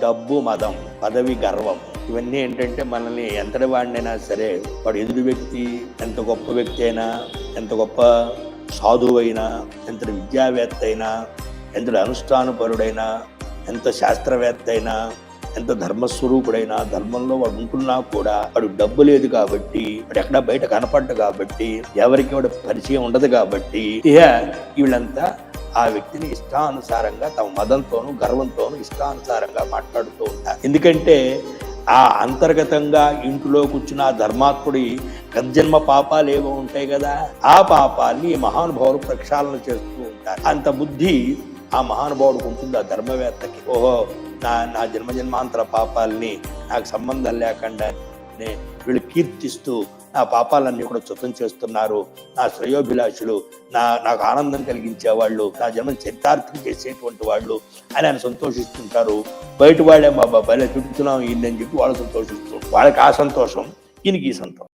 డబ్బు, మదం, పదవి, గర్వం ఇవన్నీ ఏంటంటే మనల్ని ఎంతటి వాడినైనా సరే, వాడు ఎదురు వ్యక్తి ఎంత గొప్ప వ్యక్తి అయినా, ఎంత గొప్ప సాధువు అయినా, ఎంతటి విద్యావేత్త అయినా, ఎంతటి అనుష్ఠానపరుడైనా, ఎంత శాస్త్రవేత్త అయినా, ఎంత ధర్మస్వరూపుడైనా, ధర్మంలో వాడు ఉంటున్నా కూడా వాడు డబ్బు లేదు కాబట్టి, వాడు ఎక్కడా బయట కనపడ్డు కాబట్టి, ఎవరికి వాడు పరిచయం ఉండదు కాబట్టి, ఇక వీళ్ళంతా ఆ వ్యక్తిని ఇష్టానుసారంగా తమ మదంతోనూ గర్వంతోనూ ఇష్టానుసారంగా మాట్లాడుతూ ఉంటారు. ఎందుకంటే ఆ అంతర్గతంగా ఇంట్లో కూర్చున్న ధర్మాత్ముడి గర్జన్మ పాపాలు ఏవో ఉంటాయి కదా, ఆ పాపాల్ని మహానుభావులు ప్రక్షాళన చేస్తూ ఉంటారు. అంత బుద్ధి ఆ మహానుభావుడికి ఉంటుంది, ఆ ధర్మవేత్తకి. ఓహో, నా జన్మజన్మాంతర పాపాలని నాకు సంబంధం లేకుండా వీళ్ళు కీర్తిస్తూ నా పాపాలన్నీ కూడా శుతం చేస్తున్నారు, నా శ్రేయోభిలాషులు, నాకు ఆనందం కలిగించేవాళ్ళు, నా జన్మ చరితార్థం చేసేటువంటి వాళ్ళు అని ఆయన సంతోషిస్తుంటారు. బయట వాళ్ళే మా బాబాయ్ తిట్టుతున్నాం ఈయనని చెప్పి వాళ్ళు సంతోషిస్తారు. వాళ్ళకి ఆ సంతోషం, ఈయనకి ఈ సంతోషం.